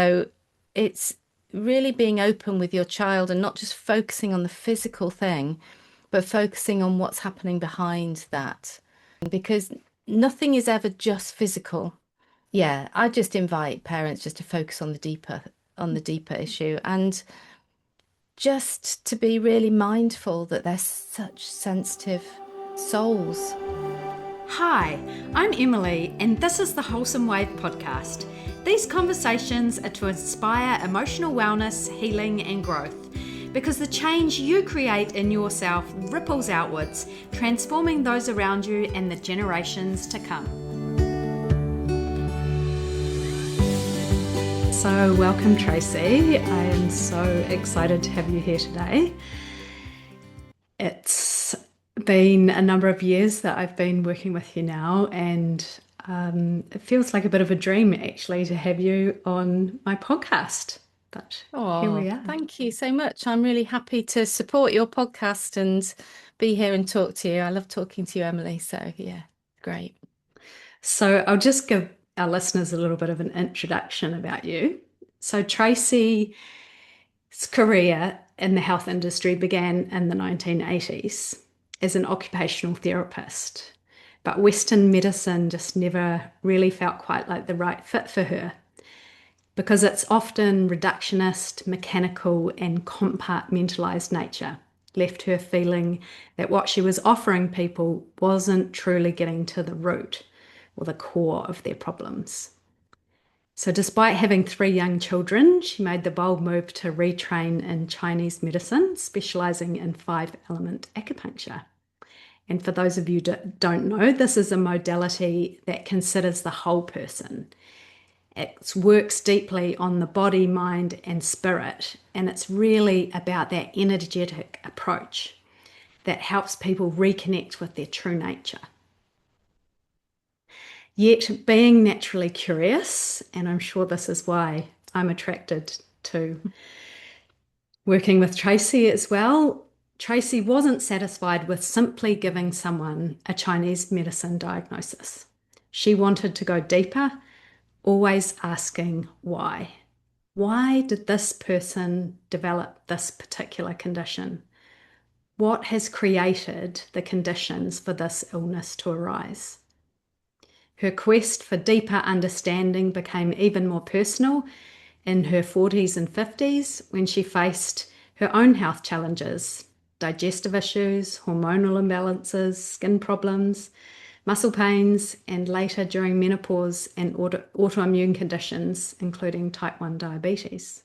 So it's really being open with your child and not just focusing on the physical thing, but focusing on what's happening behind that. Because nothing is ever just physical. Yeah, I just invite parents just to focus on the deeper issue and just to be really mindful that they're such sensitive souls. Hi, I'm Emily, and this is the Wholesome Wave podcast. These conversations are to inspire emotional wellness, healing, and growth because the change you create in yourself ripples outwards, transforming those around you and the generations to come. So, welcome, Tracey. I am so excited to have you here today. It's been a number of years that I've been working with you now, and it feels like a bit of a dream actually to have you on my podcast. But here Oh, we are. thank you so much. I'm really happy to support your podcast and be here and talk to you. I love talking to you, Emily. So, yeah, great. So I'll just give our listeners a little bit of an introduction about you. So Tracey's career in the health industry began in the 1980s as an occupational therapist, but Western medicine just never really felt quite like the right fit for her because its often reductionist, mechanical, and compartmentalized nature left her feeling that what she was offering people wasn't truly getting to the root or the core of their problems. So, despite having 3 young children, she made the bold move to retrain in Chinese medicine, specializing in 5-element acupuncture. And for those of you that don't know, this is a modality that considers the whole person. It works deeply on the body, mind, and spirit. And it's really about that energetic approach that helps people reconnect with their true nature. Yet, being naturally curious, and I'm sure this is why I'm attracted to working with Tracey as well, Tracey wasn't satisfied with simply giving someone a Chinese medicine diagnosis. She wanted to go deeper, always asking why. Why did this person develop this particular condition? What has created the conditions for this illness to arise? Her quest for deeper understanding became even more personal in her 40s and 50s when she faced her own health challenges, digestive issues, hormonal imbalances, skin problems, muscle pains, and later during menopause and autoimmune conditions, including type 1 diabetes.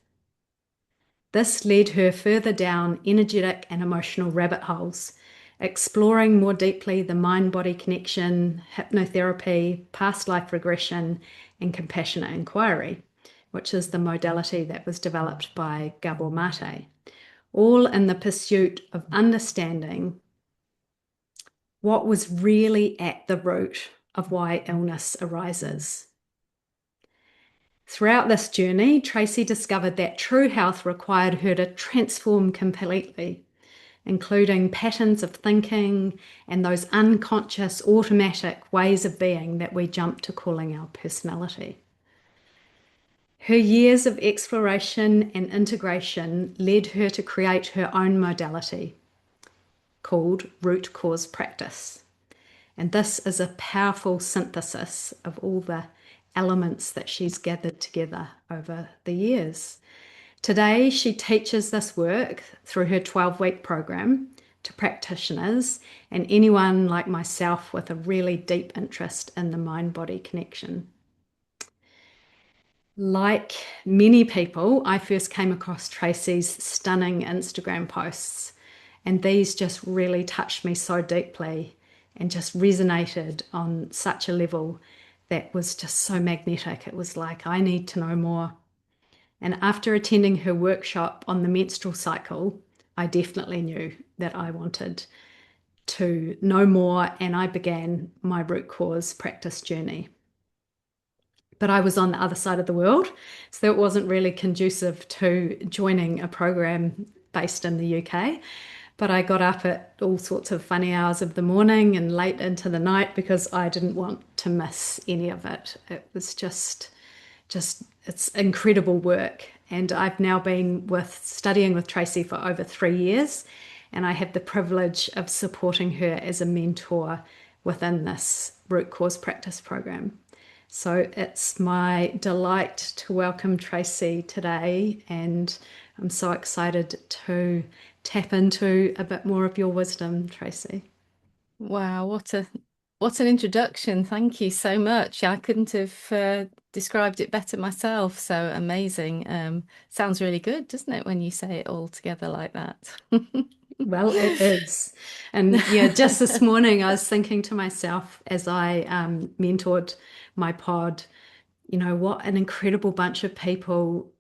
This led her further down energetic and emotional rabbit holes, exploring more deeply the mind-body connection, hypnotherapy, past life regression, and compassionate inquiry, which is the modality that was developed by Gabor Mate, all in the pursuit of understanding what was really at the root of why illness arises. Throughout this journey, Tracey discovered that true health required her to transform completely, including patterns of thinking and those unconscious, automatic ways of being that we jump to calling our personality. Her years of exploration and integration led her to create her own modality called root cause practice. And this is a powerful synthesis of all the elements that she's gathered together over the years. Today, she teaches this work through her 12-week program to practitioners and anyone like myself with a really deep interest in the mind-body connection. Like many people, I first came across Tracey's stunning Instagram posts, and these just really touched me so deeply and just resonated on such a level that was just so magnetic. It was like, I need to know more. And after attending her workshop on the menstrual cycle, I definitely knew that I wanted to know more, and I began my root cause practice journey. But I was on the other side of the world, so it wasn't really conducive to joining a program based in the UK. But I got up at all sorts of funny hours of the morning and late into the night because I didn't want to miss any of it. It was just just it's incredible work. And I've now been with studying with Tracey for over 3 years, and I have the privilege of supporting her as a mentor within this root cause practice program. So it's my delight to welcome Tracey today, and I'm so excited to tap into a bit more of your wisdom, Tracey. Wow, what an introduction. Thank you so much. I couldn't have described it better myself. So amazing. Sounds really good, doesn't it, when you say it all together like that? Well, it is. And yeah, just this morning I was thinking to myself as I mentored my pod, what an incredible bunch of people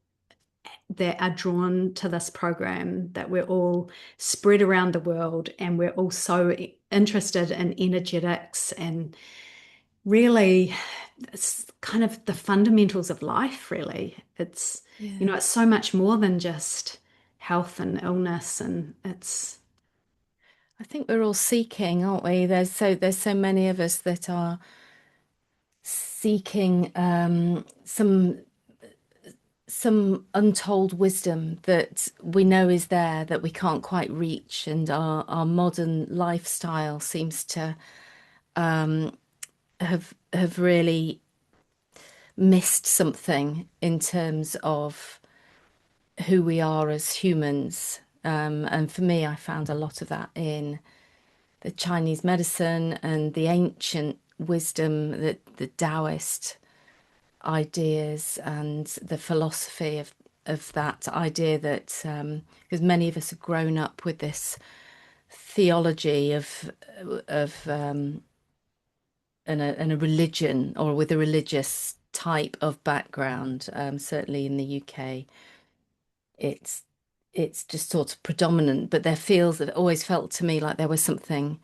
that are drawn to this program, that we're all spread around the world and we're all so interested in energetics and really it's kind of the fundamentals of life, really. Yeah. It's so much more than just health and illness, and it's I think we're all seeking, aren't we? There's so many of us that are seeking some untold wisdom that we know is there that we can't quite reach, and our modern lifestyle seems to have really missed something in terms of who we are as humans. And for me, I found a lot of that in the Chinese medicine and the ancient wisdom, that the Taoist ideas and the philosophy of that idea that because many of us have grown up with this theology of and a religion, or with a religious type of background. Certainly in the UK, it's it's just sort of predominant, but there feels that it always felt to me like there was something.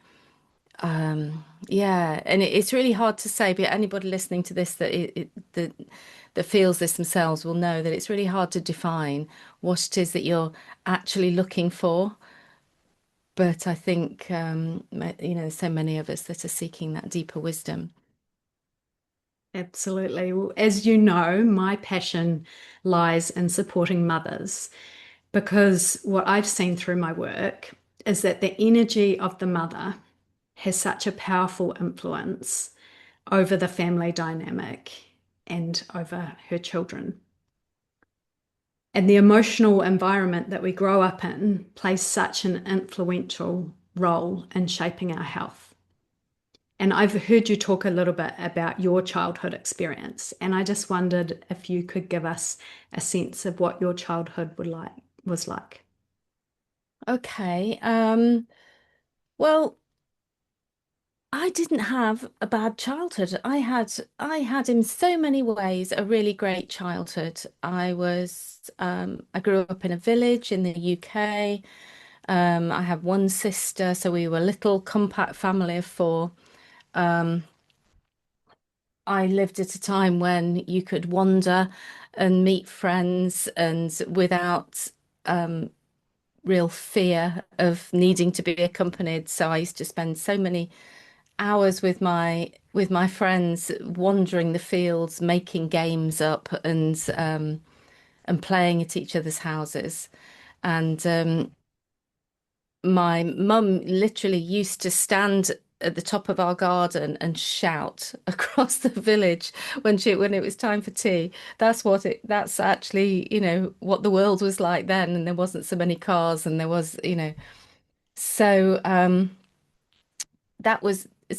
Yeah, and it's really hard to say, but anybody listening to this that feels this themselves will know that it's really hard to define what it is that you're actually looking for. But I think there's so many of us that are seeking that deeper wisdom. absolutely. Well, as you know, my passion lies in supporting mothers because what I've seen through my work is that the energy of the mother has such a powerful influence over the family dynamic and over her children. And the emotional environment that we grow up in plays such an influential role in shaping our health. And I've heard you talk a little bit about your childhood experience, and I just wondered if you could give us a sense of what your childhood was like. Okay. Well, I didn't have a bad childhood. I had in so many ways a really great childhood. I grew up in a village in the UK. I have one sister, so we were a little compact family of four. I lived at a time when you could wander and meet friends and without real fear of needing to be accompanied. So I used to spend so many hours with my friends wandering the fields, making games up and playing at each other's houses. And my mum literally used to stand at the top of our garden and shout across the village when it was time for tea. That's actually, what the world was like then, and there wasn't so many cars, and there was, so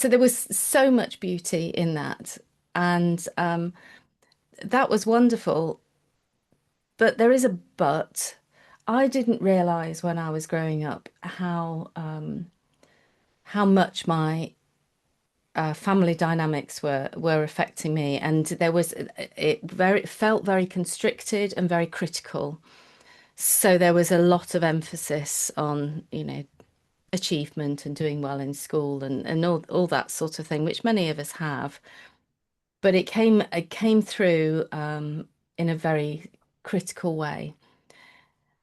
there was so much beauty in that. And that was wonderful. But there is a but. I didn't realize when I was growing up how much my family dynamics were affecting me, and it felt very constricted and very critical. So there was a lot of emphasis on, achievement and doing well in school and all that sort of thing, which many of us have. But it came through in a very critical way.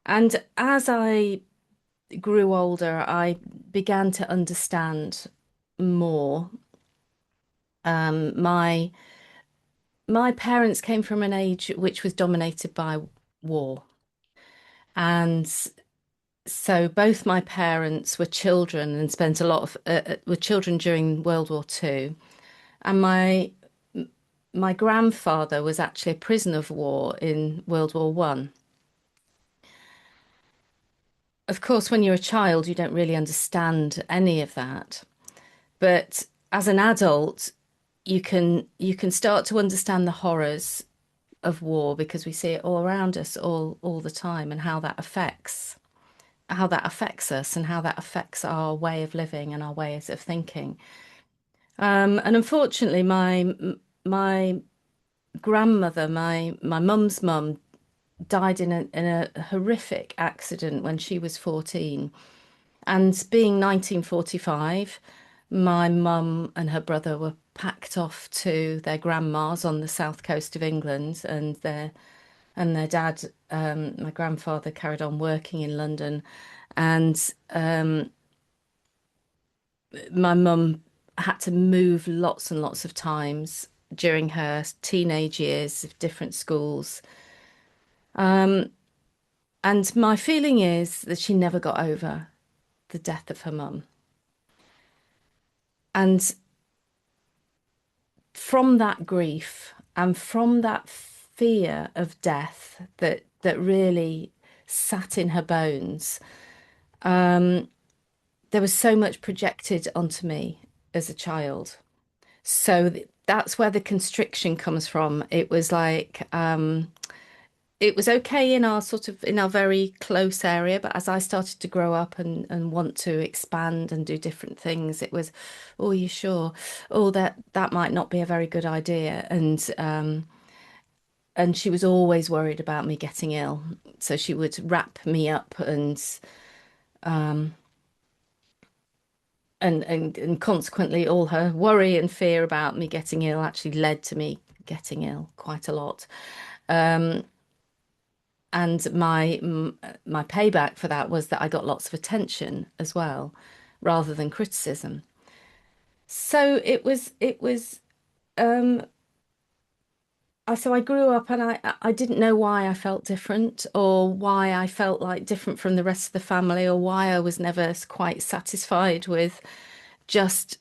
And as I grew older, I began to understand more. My my parents came from an age which was dominated by war. And so both my parents were children and spent a lot of were children during World War Two. And my grandfather was actually a prisoner of war in World War One. Of course, when you're a child, you don't really understand any of that. But as an adult, you can start to understand the horrors of war because we see it all around us all the time, and how that affects us and how that affects our way of living and our ways of thinking. And unfortunately, my grandmother, my mum's mum, died in a horrific accident when she was 14. And being 1945, my mum and her brother were packed off to their grandma's on the south coast of England, and their dad, my grandfather, carried on working in London, and my mum had to move lots and lots of times during her teenage years of different schools. And my feeling is that she never got over the death of her mum. And from that grief and from that fear of death that really sat in her bones, there was so much projected onto me as a child. So that's where the constriction comes from. It was like it was okay in our very close area, but as I started to grow up and want to expand and do different things, it was, oh, you sure? Oh, that might not be a very good idea. And she was always worried about me getting ill. So she would wrap me up and consequently all her worry and fear about me getting ill actually led to me getting ill quite a lot. And my payback for that was that I got lots of attention as well, rather than criticism. So so I grew up and I didn't know why I felt different or why I felt like different from the rest of the family or why I was never quite satisfied with just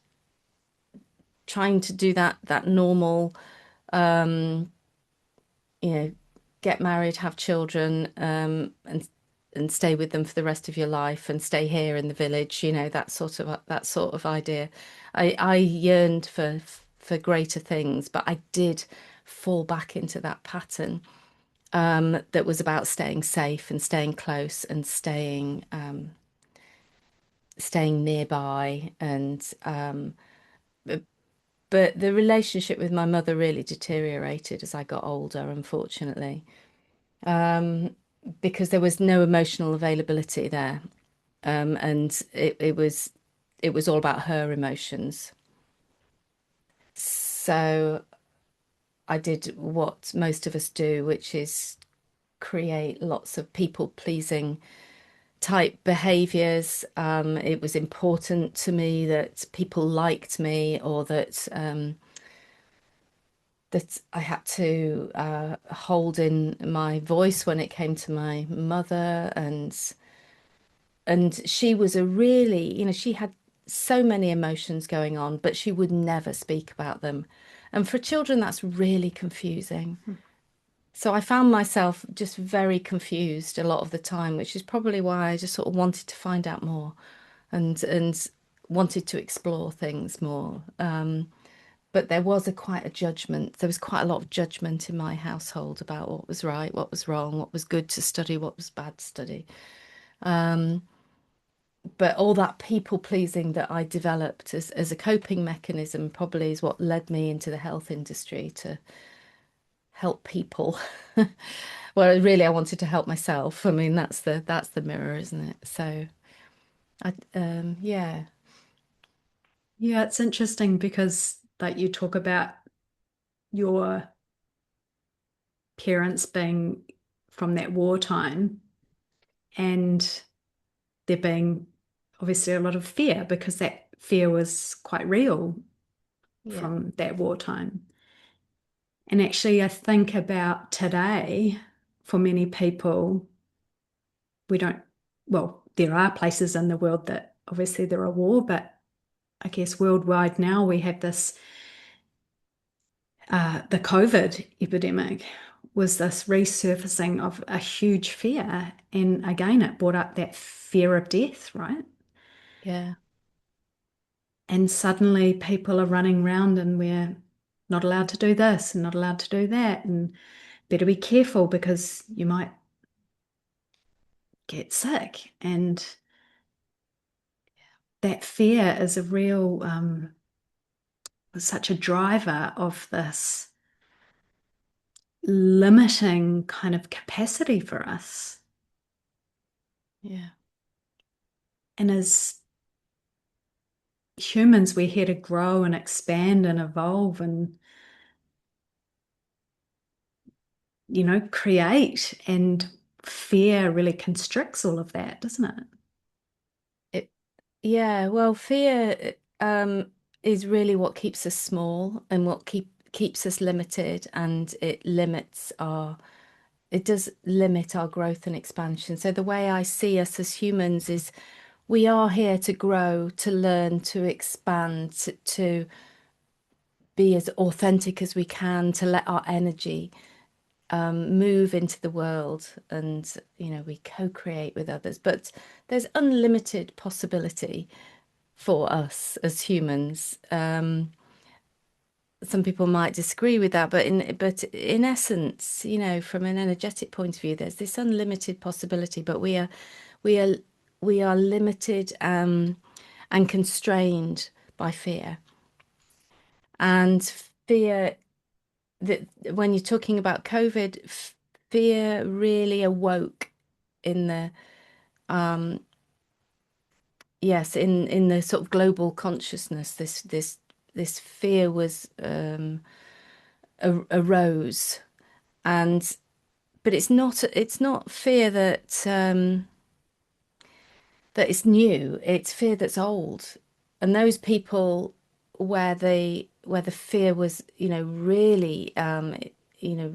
trying to do that normal, you know, get married, have children, and stay with them for the rest of your life and stay here in the village, that sort of idea. I yearned for greater things, but I did fall back into that pattern that was about staying safe and staying close and staying nearby. And but the relationship with my mother really deteriorated as I got older, unfortunately, because there was no emotional availability there. And it was all about her emotions. So I did what most of us do, which is create lots of people pleasing type behaviors. It was important to me that people liked me, or that I had to hold in my voice when it came to my mother. And she was a really, she had so many emotions going on, but she would never speak about them. And for children, that's really confusing. So I found myself just very confused a lot of the time, which is probably why I just sort of wanted to find out more and wanted to explore things more. But there was quite a judgment. There was quite a lot of judgment in my household about what was right, what was wrong, what was good to study, what was bad to study. But all that people pleasing that I developed as a coping mechanism probably is what led me into the health industry to help people. Well, really, I wanted to help myself. I mean, that's the mirror, isn't it? So, yeah, Yeah, it's interesting because like you talk about your parents being from that wartime and there being obviously a lot of fear because that fear was quite real yeah, from that wartime. And actually, I think about today, for many people, we don't, well, there are places in the world that obviously there are war, but I guess worldwide now we have this, the COVID epidemic was this resurfacing of a huge fear. And again, it brought up that fear of death, right? Yeah. And suddenly people are running around and we're not allowed to do this and not allowed to do that. And better be careful because you might get sick. And that fear is a real, such a driver of this limiting kind of capacity for us. Yeah. And as humans, we're here to grow and expand and evolve and, create. And fear really constricts all of that, doesn't it? It, yeah, well, fear is really what keeps us small and what keeps us limited, and it does limit our growth and expansion. So the way I see us as humans is we are here to grow, to learn, to expand, to be as authentic as we can, to let our energy move into the world, and we co-create with others. But there's unlimited possibility for us as humans. Some people might disagree with that, but in essence, from an energetic point of view, there's this unlimited possibility. But we are we are limited and constrained by fear. And fear that when you're talking about COVID, fear really awoke in the yes, in the sort of global consciousness. This fear was arose, and but it's not fear that is new. It's fear that's old, and those people where the fear was really you know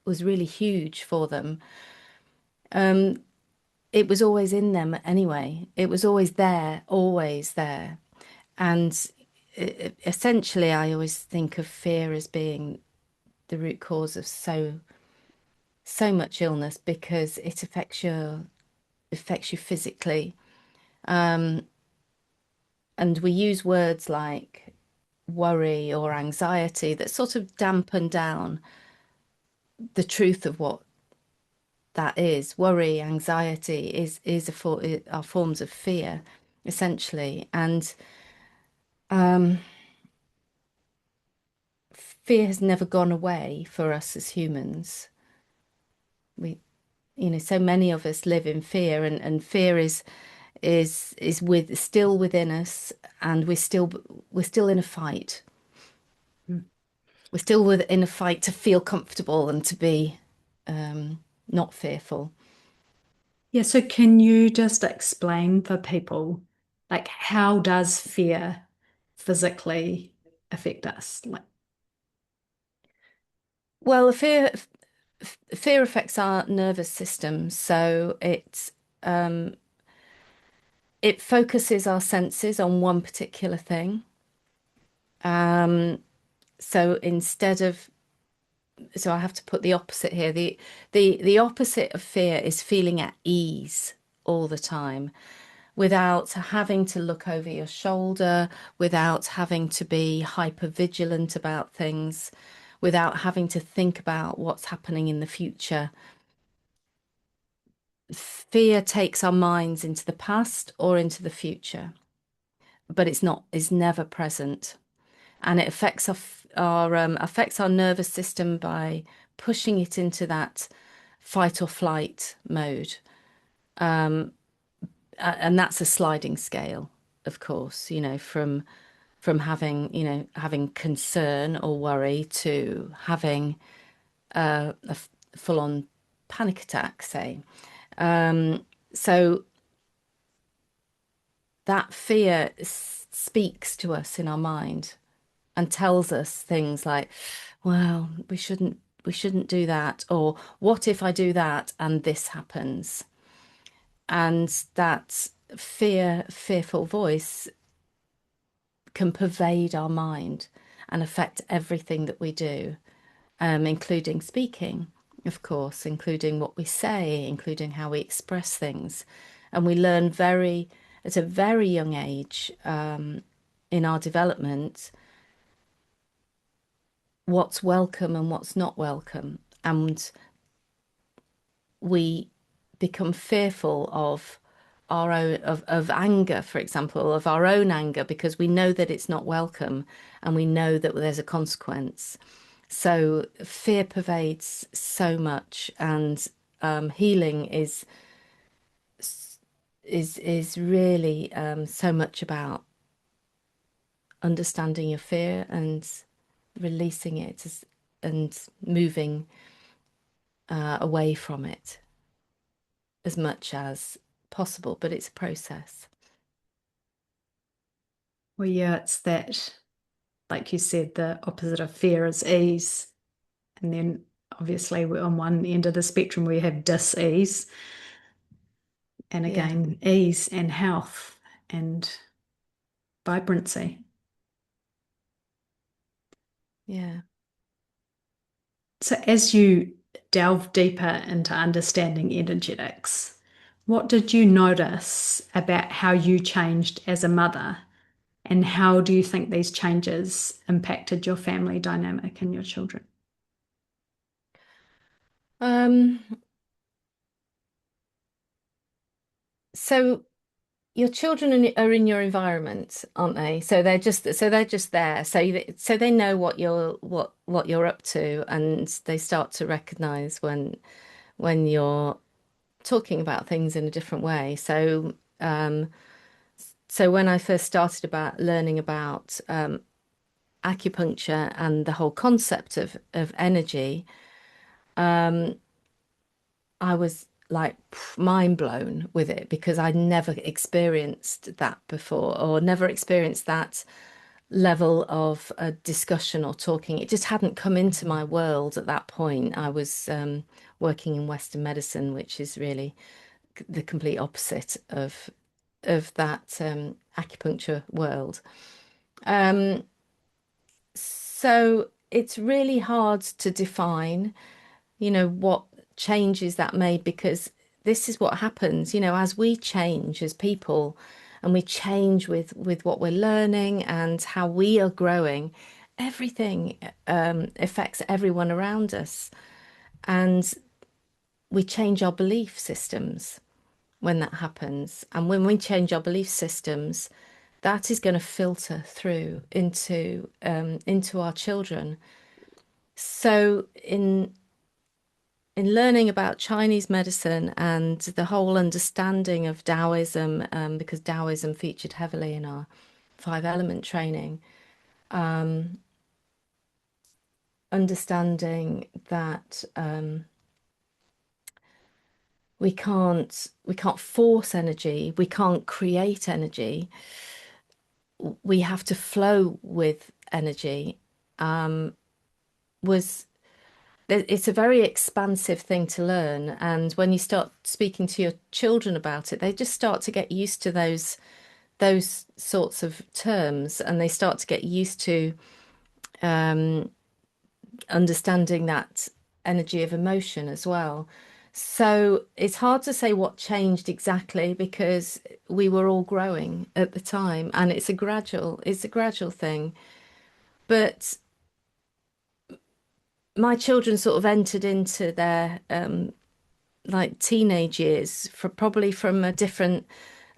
was really huge for them. It was always in them anyway. It was always there, always there. And essentially, I always think of fear as being the root cause of so much illness, because it affects you physically. And we use words like worry or anxiety that sort of dampen down the truth of what that is. Worry, anxiety are forms of fear, essentially. And fear has never gone away for us as humans. We, so many of us live in fear, and fear is still within us, and we're still in a fight. Mm. We're still in a fight to feel comfortable and to be not fearful. Yeah, so can you just explain for people, like, how does fear physically affect us? Like, Well, fear affects our nervous system, so it focuses our senses on one particular thing. So instead of so I have to put the opposite here. The opposite of fear is feeling at ease all the time, without having to look over your shoulder, without having to be hyper vigilant about things, without having to think about what's happening in the future. Fear takes our minds into the past or into the future, but it's never present. And it affects our nervous system by pushing it into that fight or flight mode. And that's a sliding scale, of course, from having concern or worry to having a full-on panic attack, say. So that fear speaks to us in our mind. and tells us things like, well, we shouldn't do that, or what if I do that and this happens? And that fearful voice can pervade our mind and affect everything that we do, including speaking, of course, including what we say, including how we express things. And we learn at a very young age, in our development, what's welcome and what's not welcome. And we become fearful of our own of anger, for example, of our own anger, because we know that it's not welcome and we know that there's a consequence. So fear pervades so much, and healing is really so much about understanding your fear and releasing it and moving away from it as much as possible. But it's a process. Well, yeah, it's that, like you said, the opposite of fear is ease. And then obviously we're on one end of the spectrum we have dis-ease, and Yeah, again, ease and health and vibrancy. yeah. So as you delve deeper into understanding energetics, what did you notice about how you changed as a mother? And how do you think these changes impacted your family dynamic and your children? Um, so your children are in your environment, aren't they? So they're just there. So they know what you're up to, and they start to recognize when you're talking about things in a different way. So when I first started about learning about acupuncture and the whole concept of energy, I was like mind blown with it because I'd never experienced that before, or never experienced that level of discussion or talking. It just hadn't come into my world at that point. I was working in Western medicine, which is really the complete opposite of that acupuncture world. Um, so it's really hard to define, what changes that made, because this is what happens, as we change as people and we change with what we're learning and how we are growing, everything affects everyone around us. And we change our belief systems when that happens. And when we change our belief systems, that is going to filter through into our children. So in learning about Chinese medicine and the whole understanding of Taoism, because Taoism featured heavily in our five element training, understanding that we can't force energy, we can't create energy, we have to flow with energy, was it's a very expansive thing to learn. And when you start speaking to your children about it, they just start to get used to those sorts of terms, and they start to get used to understanding that energy of emotion as well. So it's hard to say what changed exactly because we were all growing at the time, and it's a gradual thing. But my children sort of entered into their like teenage years for probably from a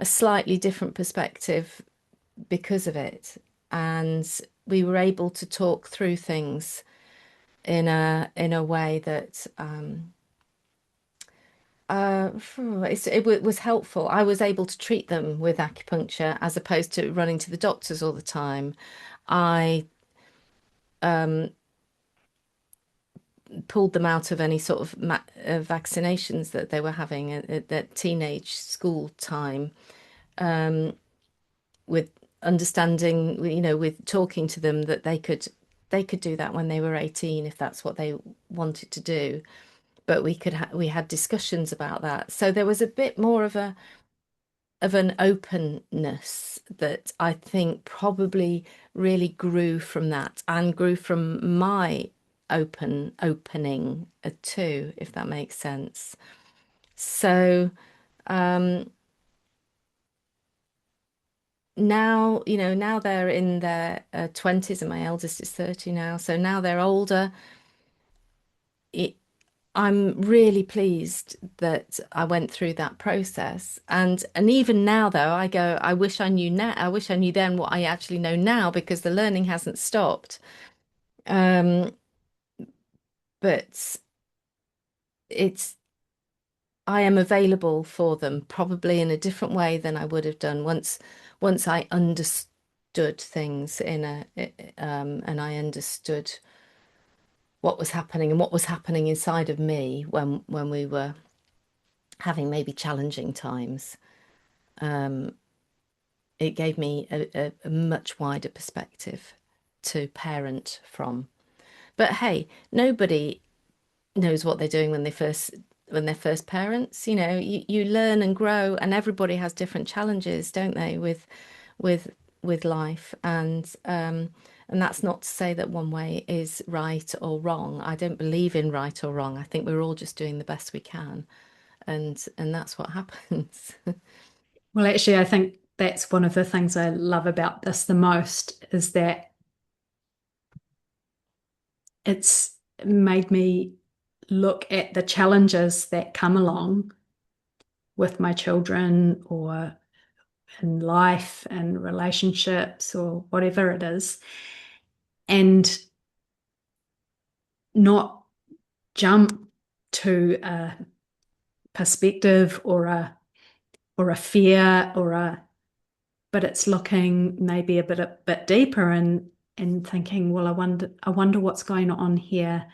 slightly different perspective because of it. And we were able to talk through things in a way that it was helpful. I was able to treat them with acupuncture as opposed to running to the doctors all the time. I pulled them out of any sort of vaccinations that they were having at that teenage school time with understanding, with talking to them that they could do that when they were 18 if that's what they wanted to do. But we had discussions about that. So there was a bit more of an openness that I think probably really grew from that and grew from my opening too, if that makes sense. So um, now, now they're in their 20s, and my eldest is 30 now. So now they're older. It, I'm really pleased that I went through that process. And even now though, I go, I wish I knew now, I wish I knew then what I actually know now, because the learning hasn't stopped. Um, but it's I am available for them probably in a different way than I would have done once I understood things and I understood what was happening and what was happening inside of me when we were having maybe challenging times. It gave me a much wider perspective to parent from. But hey, nobody knows what they're doing when they're first parents. You learn and grow, and everybody has different challenges, don't they, with with life. And that's not to say that one way is right or wrong. I don't believe in right or wrong. I think we're all just doing the best we can, and that's what happens. Well, actually, I think that's one of the things I love about this the most is that it's made me look at the challenges that come along with my children or in life and relationships or whatever it is, and not jump to a perspective or a fear or a but it's looking maybe a bit deeper and thinking, well, I wonder what's going on here,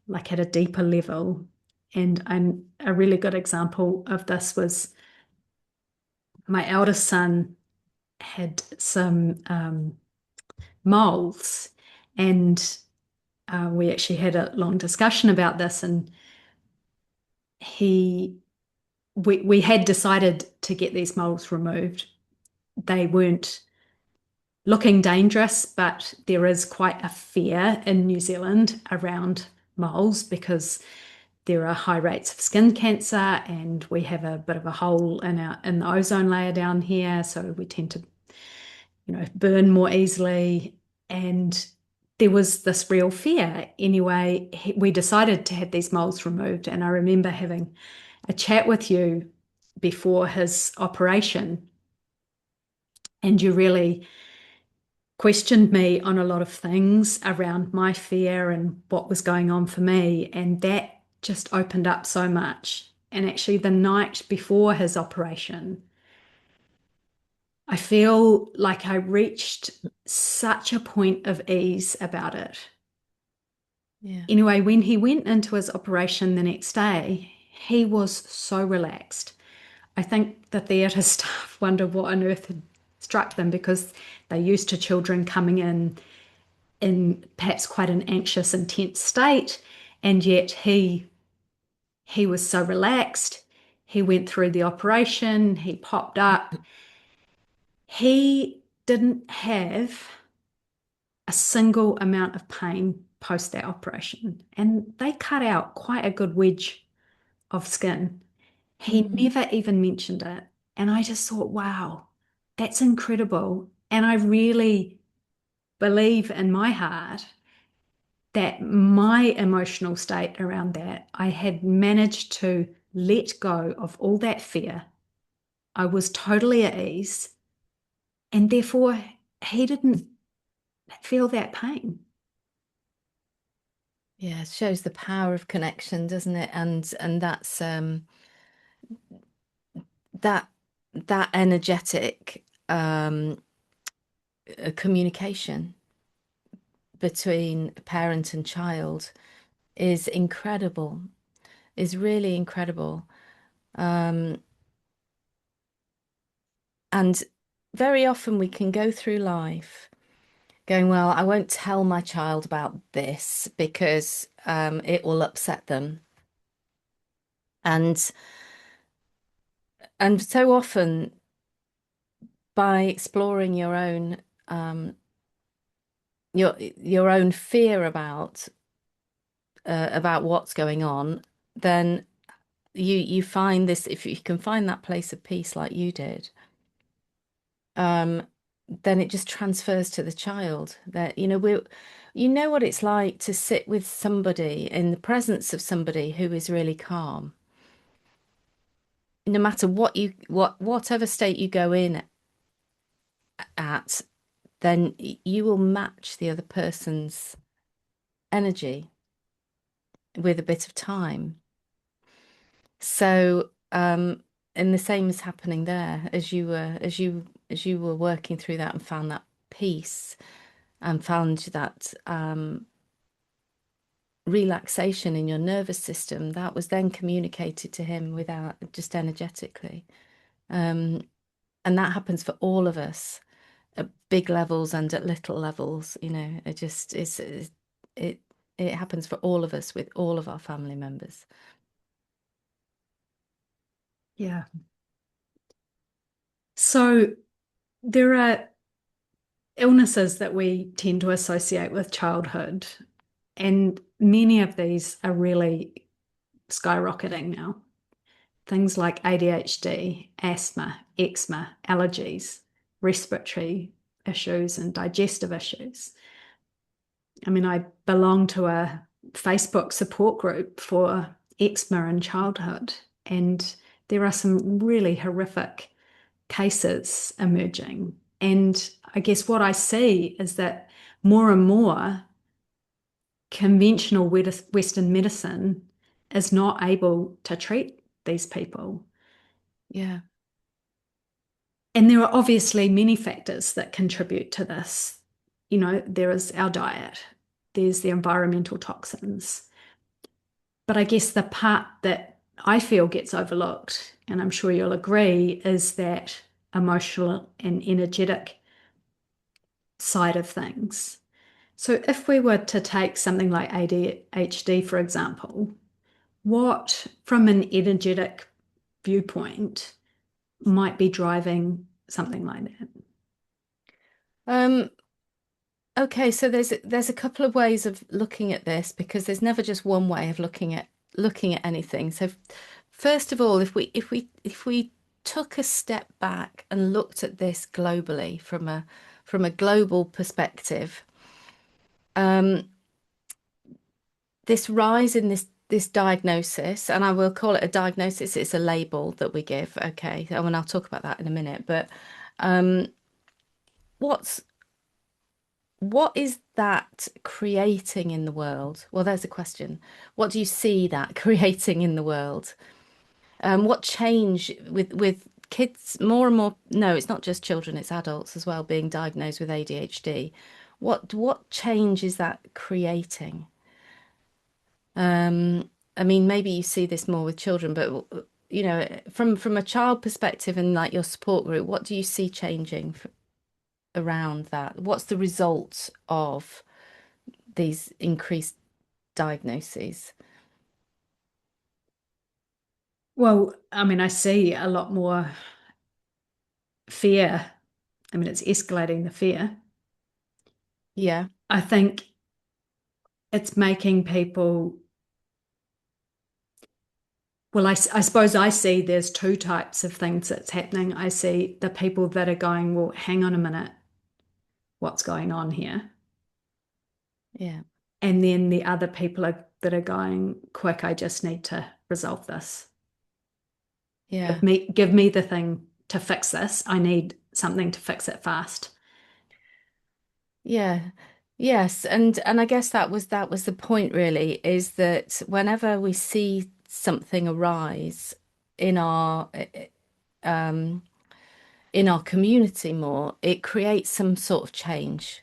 like at a deeper level. And a really good example of this was my eldest son had some moles, and we actually had a long discussion about this, and he we had decided to get these moles removed. They weren't looking dangerous, but there is quite a fear in New Zealand around moles because there are high rates of skin cancer, and we have a bit of a hole in the ozone layer down here, so we tend to, burn more easily. And there was this real fear. Anyway, we decided to have these moles removed, and I remember having a chat with you before his operation, and you really questioned me on a lot of things around my fear and what was going on for me. And that just opened up so much. And actually, the night before his operation, I feel like I reached such a point of ease about it. Yeah. Anyway, when he went into his operation the next day, he was so relaxed. I think the theatre staff wondered what on earth had struck them because they're used to children coming in perhaps quite an anxious and tense state, and yet he was so relaxed. He went through the operation, he popped up. He didn't have a single amount of pain post that operation, and they cut out quite a good wedge of skin. He Mm. never even mentioned it. And I just thought, wow, that's incredible. And I really believe in my heart that my emotional state around that, I had managed to let go of all that fear. I was totally at ease. And therefore, he didn't feel that pain. Yeah, it shows the power of connection, doesn't it? And that's that that energetic communication between parent and child is incredible, is really incredible. And very often we can go through life going, well, I won't tell my child about this because it will upset them. And so often by exploring um, your own fear about what's going on, then you find this, if you can find that place of peace like you did, um, then it just transfers to the child. That you know what it's like to sit with somebody in the presence of somebody who is really calm. No matter whatever state you go in at, then you will match the other person's energy with a bit of time. So, and the same is happening there as you were working through that and found that peace and found that relaxation in your nervous system that was then communicated to him without just energetically. Um, and that happens for all of us at big levels and at little levels. It just is it it happens for all of us with all of our family members. Yeah. So there are illnesses that we tend to associate with childhood, and many of these are really skyrocketing now. Things like ADHD, asthma, eczema, allergies, respiratory issues, and digestive issues. I mean, I belong to a Facebook support group for eczema in childhood, and there are some really horrific cases emerging. And I guess what I see is that more and more conventional Western medicine is not able to treat these people. Yeah. And there are obviously many factors that contribute to this. There is our diet, there's the environmental toxins. But I guess the part that I feel gets overlooked, and I'm sure you'll agree, is that emotional and energetic side of things. So if we were to take something like ADHD, for example, what, from an energetic viewpoint, might be driving something like that? Um, okay, so there's a couple of ways of looking at this because there's never just one way of looking at anything. So first of all, if we took a step back and looked at this globally from a global perspective, um, this rise in this diagnosis, and I will call it a diagnosis, it's a label that we give, okay? And I'll talk about that in a minute, but um, what's what is that creating in the world? Well, there's a question. What do you see that creating in the world? What change with kids more and more? No, it's not just children, it's adults as well being diagnosed with ADHD. What change is that creating? I mean, maybe you see this more with children, but from a child perspective and like your support group, what do you see changing around that? What's the result of these increased diagnoses? Well, I mean, I see a lot more fear. I mean, it's escalating the fear. Yeah, I think it's making people, well, I suppose I see there's two types of things that's happening. I see the people that are going, well, hang on a minute, what's going on here? yeah, And then the other people that are going, quick, I just need to resolve this. yeah, Give me the thing to fix this. I need something to fix it fast. yeah. Yes, and I guess that was the point really, is that whenever we see something arise in our um in our community more, it creates some sort of change.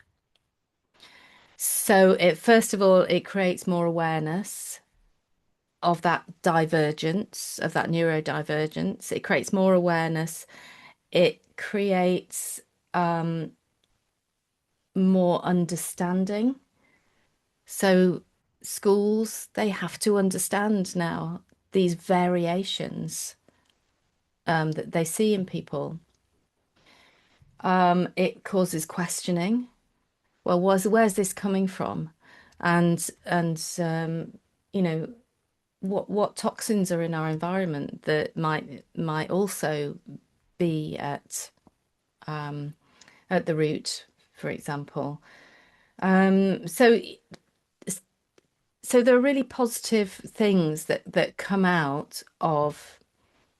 So it first of all, it creates more awareness of that divergence, of that neurodivergence. It creates more awareness. It creates more understanding. So schools, they have to understand now these variations that they see in people. It causes questioning. Well, where's this coming from? And you know, what toxins are in our environment that might also be at the root, for example. So there are really positive things that come out of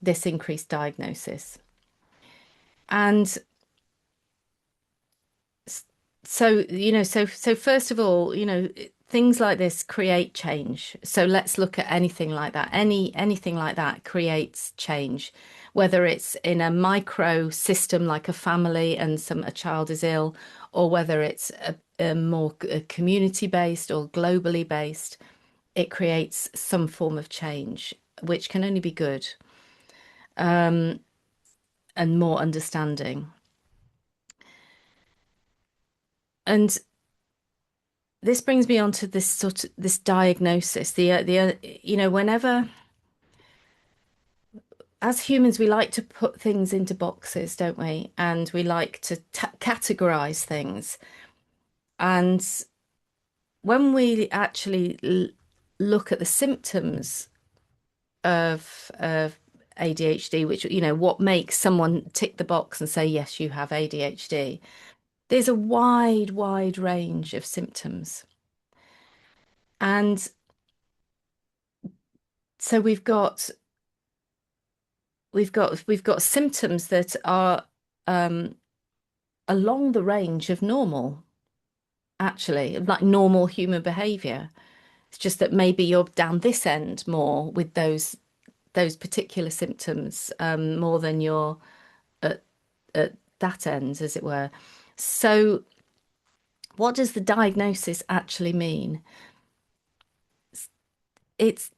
this increased diagnosis. And so first of all, things like this create change. So let's look at anything like that. Anything like that creates change, whether it's in a micro system like a family and a child is ill, or whether it's a more community based or globally based. It creates some form of change, which can only be good, and more understanding. And this brings me on to this diagnosis. Whenever as humans we like to put things into boxes, don't we? And we like to categorize things. And when we actually look at the symptoms of ADHD, which what makes someone tick the box and say, yes, you have ADHD, there's a wide range of symptoms. And so we've got symptoms that are um, along the range of normal, actually, like normal human behavior. It's just that maybe you're down this end more with those particular symptoms, more than you're at that end, as it were. So, what does the diagnosis actually mean? It's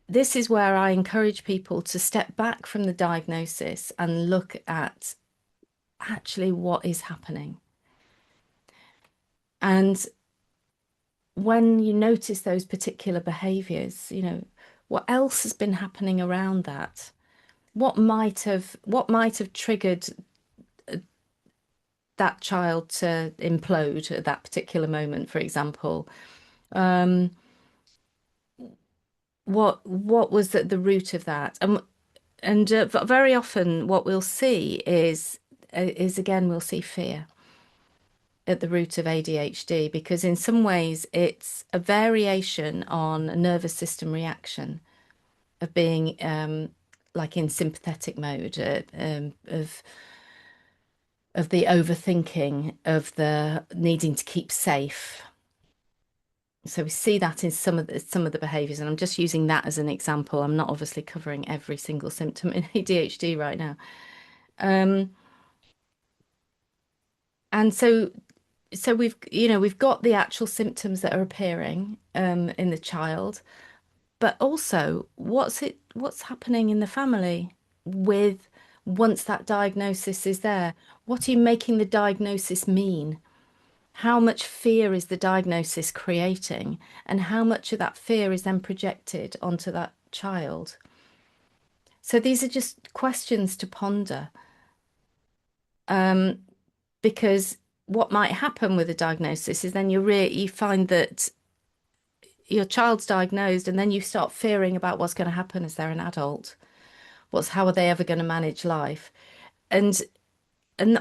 This is where I encourage people to step back from the diagnosis and look at actually what is happening. And when you notice those particular behaviors, what else has been happening around that? What might have triggered that child to implode at that particular moment, for example? What was at the root of that? And very often what we'll see is again we'll see fear at the root of ADHD, because in some ways it's a variation on a nervous system reaction of being like in sympathetic mode, of the overthinking, of the needing to keep safe. So we see that in some of the behaviors, and I'm just using that as an example. I'm not obviously covering every single symptom in ADHD right now. Um, and so we've got the actual symptoms that are appearing in the child, but also what's happening in the family with once that diagnosis is there. What are you making the diagnosis mean? How much fear is the diagnosis creating, and how much of that fear is then projected onto that child? So these are just questions to ponder, because what might happen with a diagnosis is then you find that your child's diagnosed, and then you start fearing about what's going to happen as they're an adult. How are they ever going to manage life? And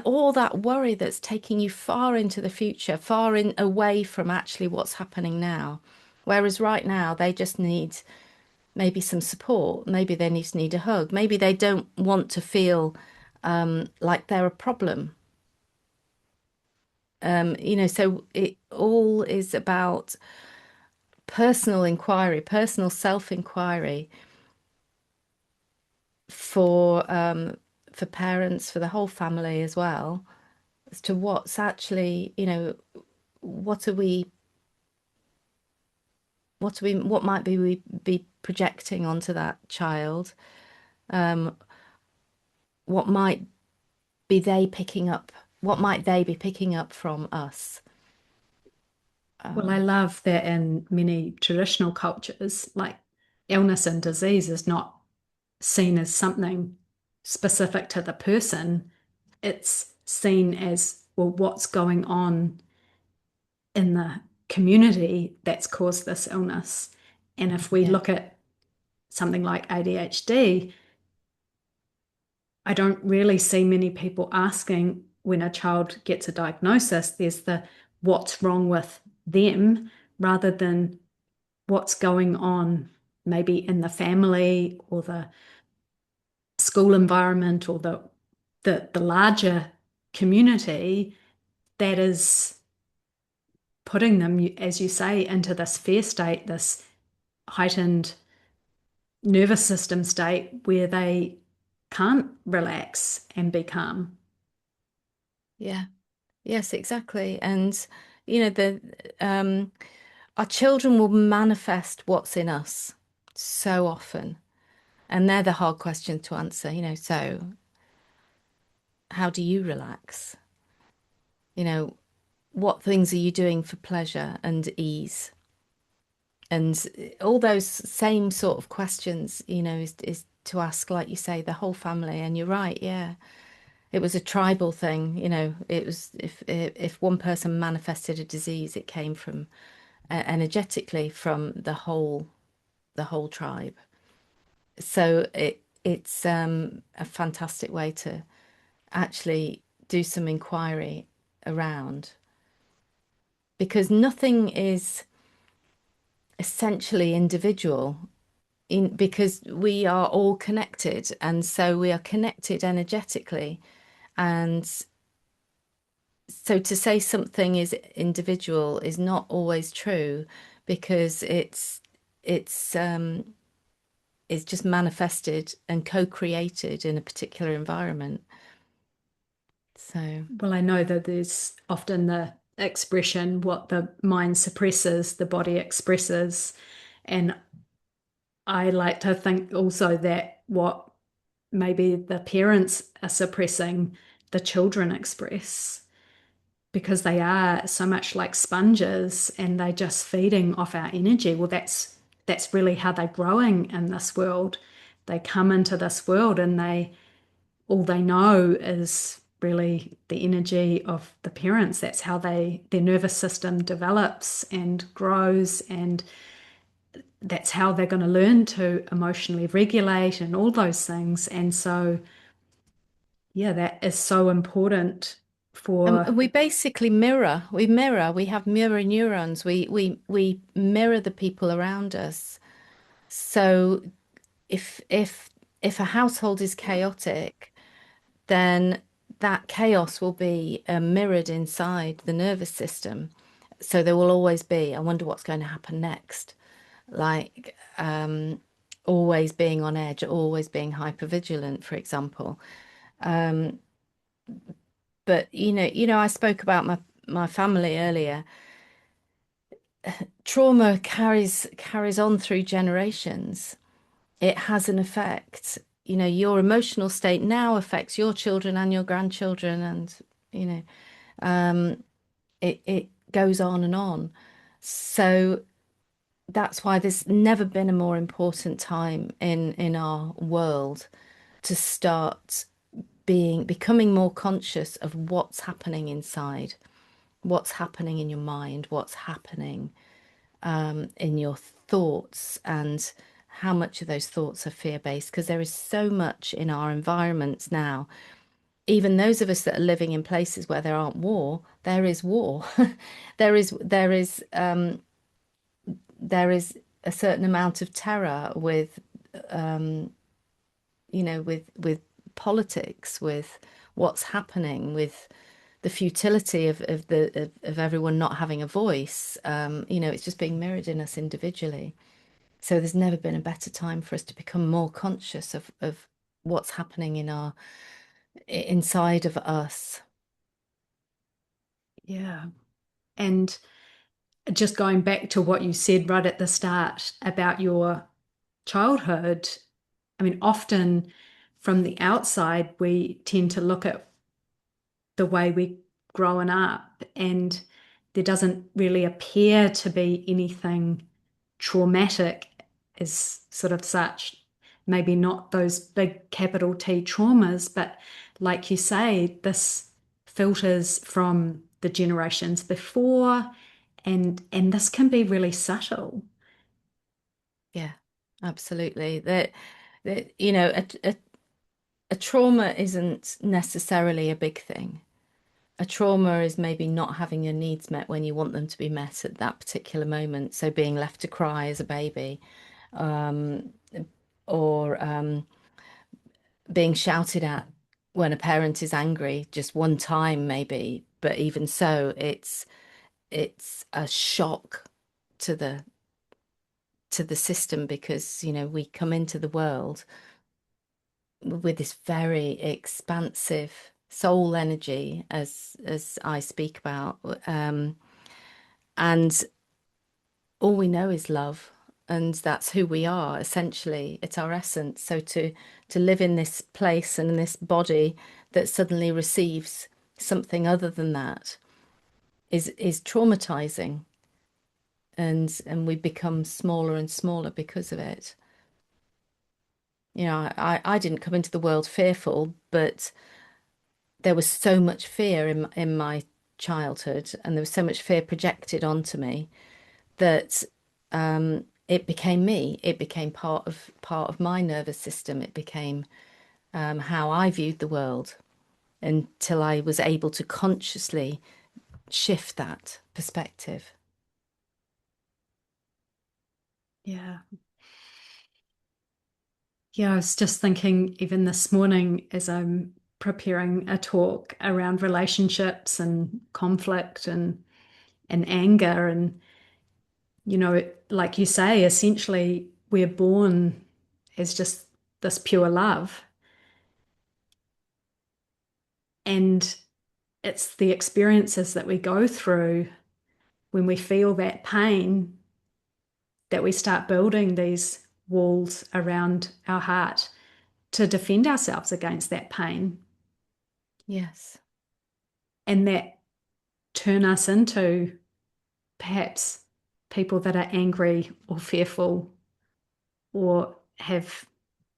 all that worry that's taking you far into the future, far in away from actually what's happening now. Whereas right now they just need maybe some support. Maybe they need a hug. Maybe they don't want to feel like they're a problem. So it all is about personal inquiry, personal self-inquiry for parents, for the whole family as well, as to what's actually, what are we, what might we be projecting onto that child? What might be they picking up? What might they be picking up from us? Well, I love that in many traditional cultures, like illness and disease is not seen as something specific to the person. It's seen as, well, what's going on in the community that's caused this illness. And if we Yeah, look at something like ADHD, I don't really see many people asking when a child gets a diagnosis, there's the what's wrong with them rather than what's going on maybe in the family or the school environment or the larger community that is putting them, as you say, into this fear state, this heightened nervous system state where they can't relax and be calm. yeah, yes, exactly. And the our children will manifest what's in us so often, and they're the hard questions to answer. So how do you relax? You know, what things are you doing for pleasure and ease? And all those same sort of questions, is to ask, like you say, the whole family. And you're right, yeah. It was a tribal thing, it was if one person manifested a disease, it came from energetically from the whole tribe. So it's a fantastic way to actually do some inquiry around, because nothing is essentially individual because we are all connected, and so we are connected energetically. And so to say something is individual is not always true, because it's just manifested and co-created in a particular environment. So Well, I know that there's often the expression, what the mind suppresses, the body expresses. And I like to think also that what maybe the parents are suppressing, the children express, because they are so much like sponges and they're just feeding off our energy. Well, that's really how they're growing in this world. They come into this world and they all they know is really the energy of the parents. That's how their nervous system develops and grows, and that's how they're going to learn to emotionally regulate and all those things. And so, yeah, that is so important and for. we basically we have mirror neurons. We mirror the people around us. So if a household is chaotic, then that chaos will be mirrored inside the nervous system. So there will always be, I wonder what's going to happen next. Like always being on edge, always being hypervigilant, for example. But I spoke about my family earlier. Trauma carries on through generations. It has an effect. Your emotional state now affects your children and your grandchildren, and you know, it goes on and on. So that's why there's never been a more important time in our world to start becoming more conscious of what's happening inside, what's happening in your mind, what's happening in your thoughts, and how much of those thoughts are fear-based, because there is so much in our environments now. Even those of us that are living in places where there aren't war, there is war. There is a certain amount of terror with with politics, with what's happening, with the futility of everyone not having a voice. It's just being mirrored in us individually. So there's never been a better time for us to become more conscious of what's happening inside of us. Yeah. And just going back to what you said right at the start about your childhood, I mean, often from the outside, we tend to look at the way we're growing up, and there doesn't really appear to be anything traumatic as sort of such. Maybe not those big capital T traumas, but like you say, this filters from the generations before, and this can be really subtle. Yeah, absolutely. That a trauma isn't necessarily a big thing. A trauma is maybe not having your needs met when you want them to be met at that particular moment. So being left to cry as a baby, um, or being shouted at when a parent is angry just one time, maybe. But even so, it's a shock to the system because, we come into the world with this very expansive soul energy, as I speak about, and all we know is love, and that's who we are essentially. It's our essence. So to live in this place and in this body that suddenly receives something other than that is traumatizing, and we become smaller and smaller because of it. I didn't come into the world fearful, but there was so much fear in my childhood, and there was so much fear projected onto me that it became me. It became part of my nervous system. It became how I viewed the world until I was able to consciously shift that perspective. Yeah. Yeah, I was just thinking even this morning as I'm preparing a talk around relationships and conflict and anger, and like you say, essentially we're born as just this pure love, and it's the experiences that we go through when we feel that pain that we start building these walls around our heart to defend ourselves against that pain, Yes. and that turn us into perhaps people that are angry or fearful or have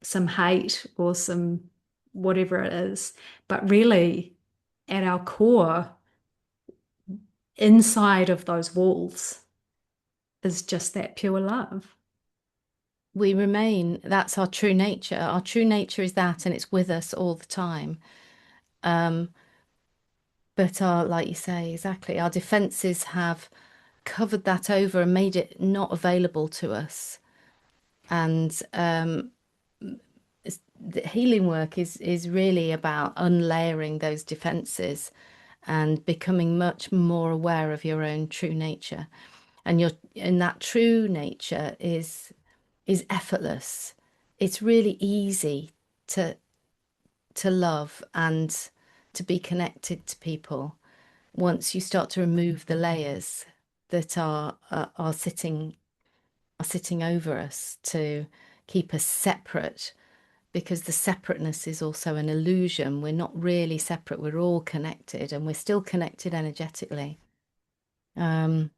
some hate or some whatever it is. But really, at our core, inside of those walls is just that pure love. We remain, that's our true nature. Our true nature is that, and it's with us all the time. Um, but like you say, exactly, our defenses have covered that over and made it not available to us. And the healing work is really about unlayering those defenses and becoming much more aware of your own true nature. And that true nature is effortless. It's really easy to love and to be connected to people once you start to remove the layers that are sitting over us to keep us separate, because the separateness is also an illusion. We're not really separate. We're all connected, and we're still connected energetically. Um,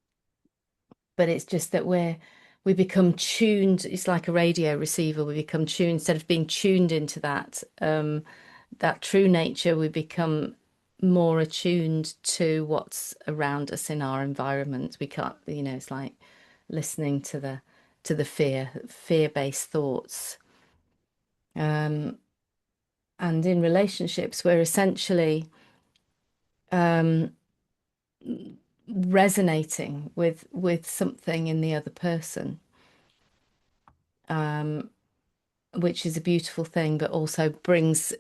but it's just that we become tuned. It's like a radio receiver. We become tuned instead of being tuned into that true nature. We become more attuned to what's around us in our environment. We can't, it's like listening to the fear-based thoughts. Um, and in relationships, we're essentially um, resonating with something in the other person, um, which is a beautiful thing, but also brings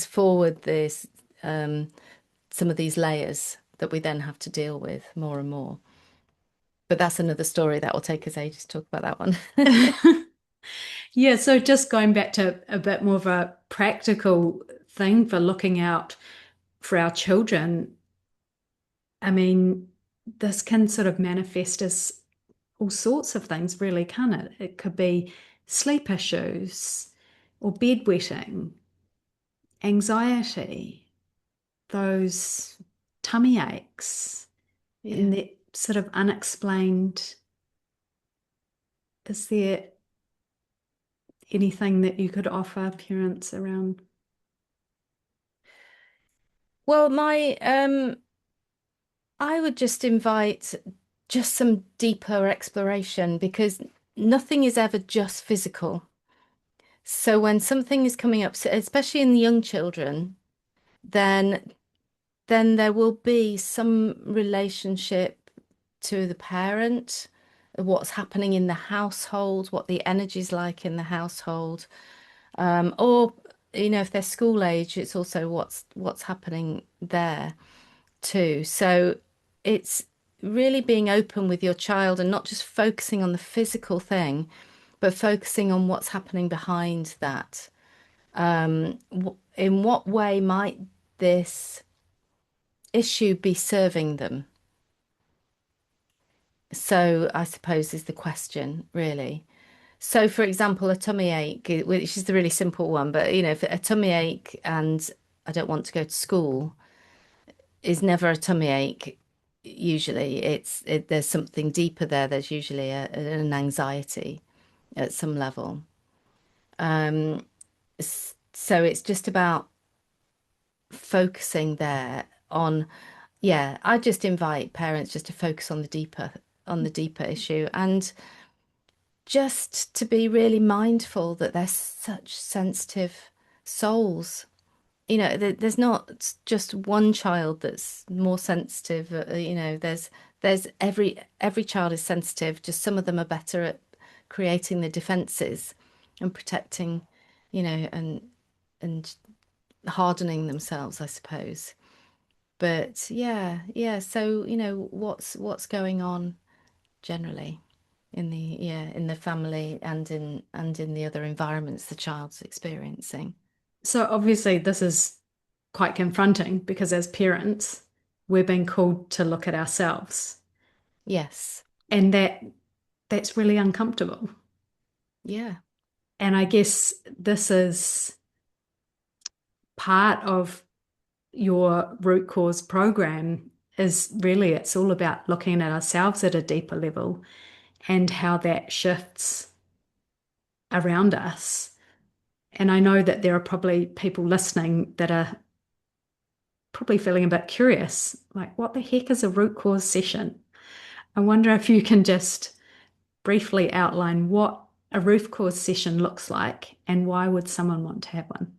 forward this some of these layers that we then have to deal with more and more. But that's another story that will take us ages to talk about that one. Yeah, so just going back to a bit more of a practical thing for looking out for our children, I mean, this can sort of manifest as all sorts of things, really, can't it? It could be sleep issues or bedwetting, anxiety, those tummy aches Yeah. and that sort of unexplained, is there anything that you could offer parents around? Well, I would just invite just some deeper exploration because nothing is ever just physical. So when something is coming up, especially in the young children, then there will be some relationship to the parent, what's happening in the household, what the energy's like in the household, or if they're school age, it's also what's happening there too. So it's really being open with your child and not just focusing on the physical thing, but focusing on what's happening behind that. In what way might this issue be serving them? So I suppose is the question, really. So, for example, a tummy ache, which is the really simple one, but if a tummy ache and I don't want to go to school is never a tummy ache. Usually, there's something deeper there. There's usually an anxiety at some level. So it's just about focusing there on, yeah, I just invite parents just to focus on the deeper issue and just to be really mindful that they're such sensitive souls. There's not just one child that's more sensitive. There's every child is sensitive. Just some of them are better at creating the defenses and protecting, and hardening themselves, I suppose. But yeah. So what's going on generally in the family and in the other environments the child's experiencing. So obviously this is quite confronting because as parents, we're being called to look at ourselves. Yes. And that's really uncomfortable. Yeah. And I guess this is part of your root cause program is really it's all about looking at ourselves at a deeper level and how that shifts around us. And I know that there are probably people listening that are probably feeling a bit curious, like, what the heck is a root cause session? I wonder if you can just briefly outline what a root cause session looks like and why would someone want to have one?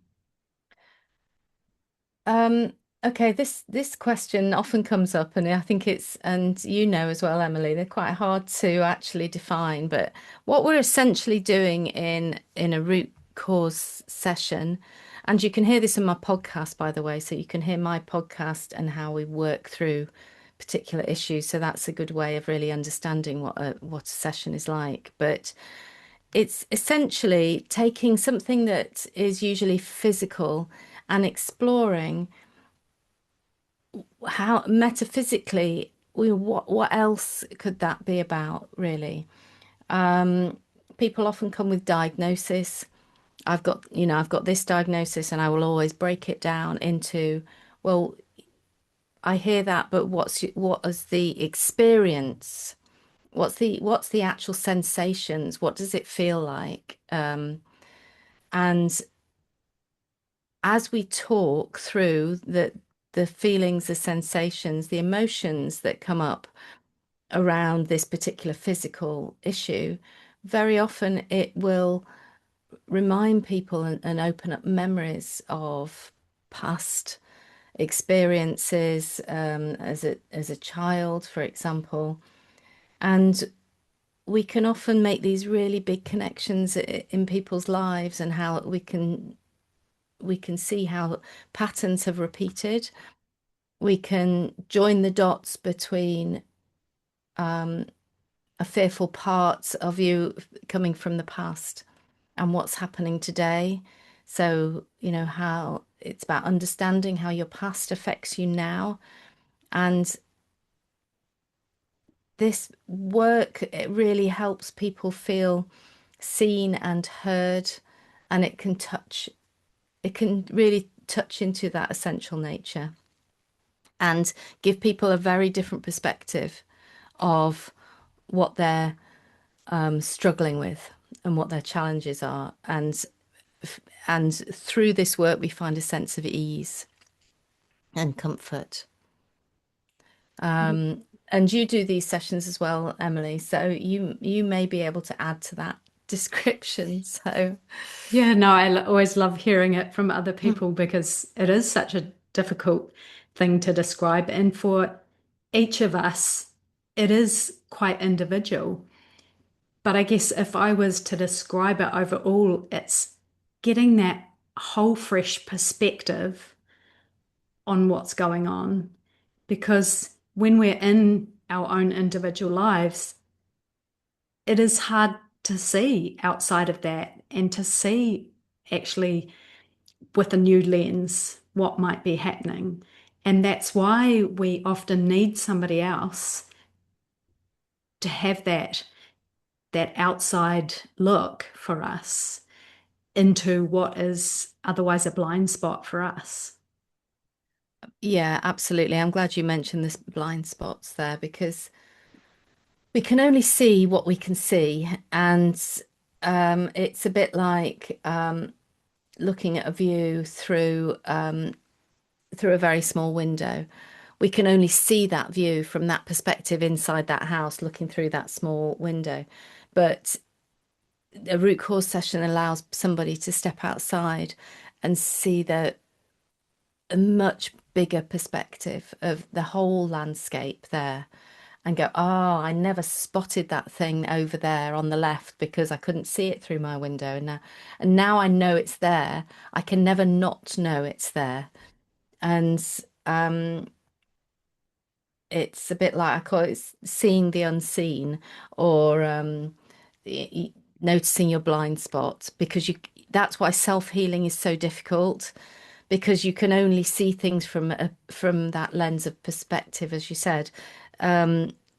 Um, okay, this question often comes up, and I think and as well, Emily, they're quite hard to actually define. But what we're essentially doing in a root cause session, and you can hear this in my podcast, by the way, so you can hear my podcast and how we work through particular issues. So that's a good way of really understanding what a session is like. But it's essentially taking something that is usually physical and exploring how metaphysically what else could that be about, really. People often come with diagnosis. I've got this diagnosis, and I will always break it down into, well, I hear that, but what is the experience? What's the actual sensations? What does it feel like? And as we talk through the feelings, the sensations, the emotions that come up around this particular physical issue, very often it will remind people and open up memories of past experiences, as a child, for example. And we can often make these really big connections in people's lives and how we can see how patterns have repeated. We can join the dots between a fearful part of you coming from the past and what's happening today. So, how it's about understanding how your past affects you now. And this work, it really helps people feel seen and heard, and it can really touch into that essential nature. and give people a very different perspective of what they're struggling with and what their challenges are. And through this work, we find a sense of ease and comfort. And you do these sessions as well, Emily. So you may be able to add to that description. So Yeah, no, always love hearing it from other people because it is such a difficult thing to describe. And for each of us, it is quite individual. But I guess if I was to describe it overall, it's getting that whole fresh perspective on what's going on. Because when we're in our own individual lives, it is hard to see outside of that and to see actually with a new lens what might be happening. And that's why we often need somebody else to have that outside look for us into what is otherwise a blind spot for us. yeah, absolutely. I'm glad you mentioned this blind spots there because we can only see what we can see. And it's a bit like looking at a view through a very small window. We can only see that view from that perspective inside that house, looking through that small window. But a root cause session allows somebody to step outside and see a much bigger perspective of the whole landscape there and go, oh, I never spotted that thing over there on the left because I couldn't see it through my window. And now I know it's there. I can never not know it's there. And um, it's a bit like I call it seeing the unseen or y- y- noticing your blind spot because that's why self-healing is so difficult because you can only see things from that lens of perspective, as you said,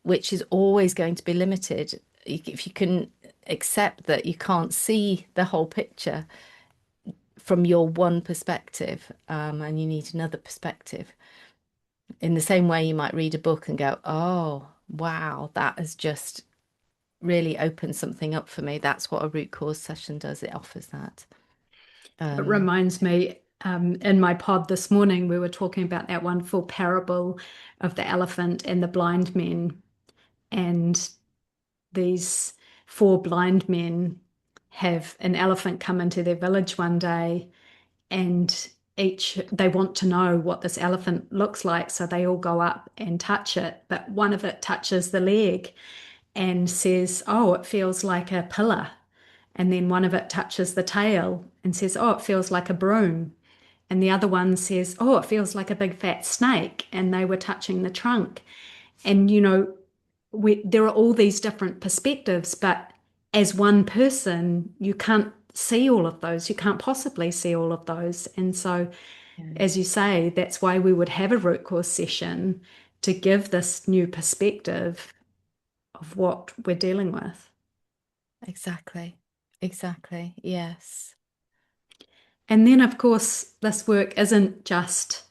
which is always going to be limited. If you can accept that you can't see the whole picture from your one perspective, and you need another perspective. In the same way, you might read a book and go, "Oh, wow, that has just really opened something up for me." That's what a root cause session does. It offers that. It Um, reminds me, in my pod this morning, we were talking about that wonderful parable of the elephant and the blind men. And these four blind men have an elephant come into their village one day, and each they want to know what this elephant looks like, so they all go up and touch it. But one of it touches the leg and says, "Oh, it feels like a pillar." And then one of it touches the tail and says, "Oh, it feels like a broom." And the other one says, "Oh, it feels like a big fat snake." And they were touching the trunk. And, there are all these different perspectives, but as one person, you can't see all of those. You can't possibly see all of those. And so, yeah, as you say, that's why we would have a root cause session to give this new perspective of what we're dealing with. exactly. Exactly. Yes. And then, of course, this work isn't just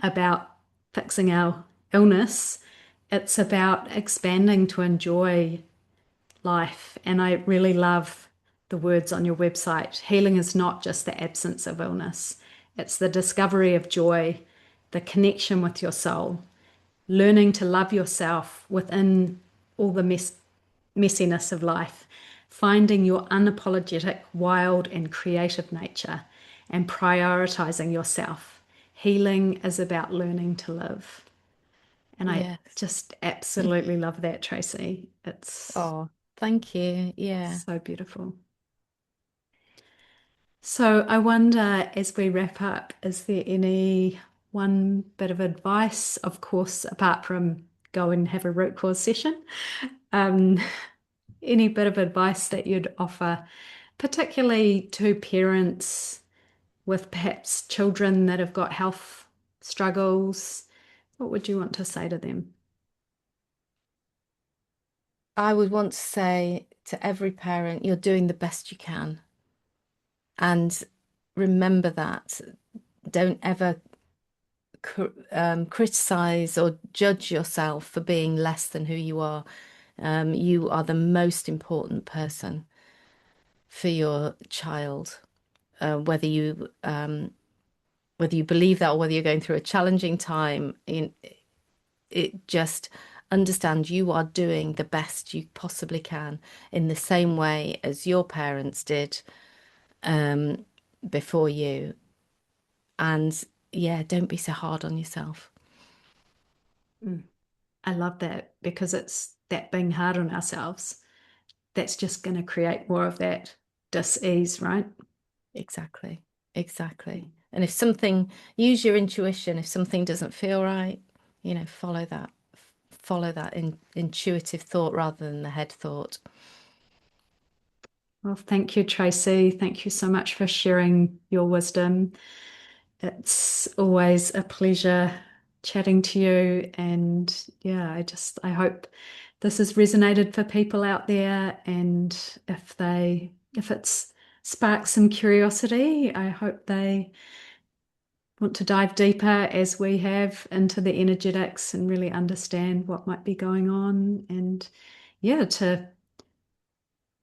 about fixing our illness, it's about expanding to enjoy life. And I really love the words on your website. Healing is not just the absence of illness, it's the discovery of joy, the connection with your soul, learning to love yourself within all the messiness of life, finding your unapologetic, wild, and creative nature, and prioritizing yourself. Healing is about learning to live. And I Yes. just absolutely love that, Tracey. It's Oh, thank you. Yeah. so beautiful. So I wonder, as we wrap up, is there any one bit of advice, of course, apart from go and have a root cause session, um, any bit of advice that you'd offer, particularly to parents with perhaps children that have got health struggles? What would you want to say to them? I would want to say to every parent, you're doing the best you can. And remember that. Don't ever criticize or judge yourself for being less than who you are. You are the most important person for your child, whether you believe that or whether you're going through a challenging time. It just understand you are doing the best you possibly can in the same way as your parents did before you. And yeah, don't be so hard on yourself. I love that, because it's that being hard on ourselves that's just going to create more of that dis-ease, right? Exactly. Exactly. And if something, use your intuition. If something doesn't feel right, follow that. Follow that intuitive thought rather than the head thought. Well, thank you, Tracey. Thank you so much for sharing your wisdom. It's always a pleasure chatting to you. And yeah, I hope this has resonated for people out there. And if it's sparked some curiosity, I hope they want to dive deeper as we have into the energetics and really understand what might be going on, and yeah, to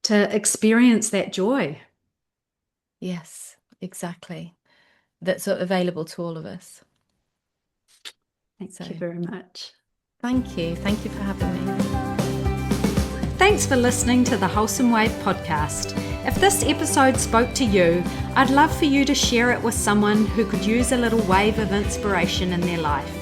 experience that joy. Yes, exactly. That's available to all of us. Thank So you very much. thank you. Thank you for having me. Thanks for listening to the Wholesome Wave podcast. If this episode spoke to you, I'd love for you to share it with someone who could use a little wave of inspiration in their life.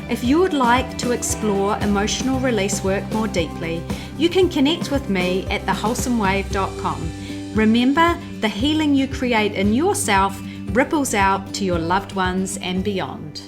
If you would like to explore emotional release work more deeply, you can connect with me at thewholesomewave.com. Remember, the healing you create in yourself ripples out to your loved ones and beyond.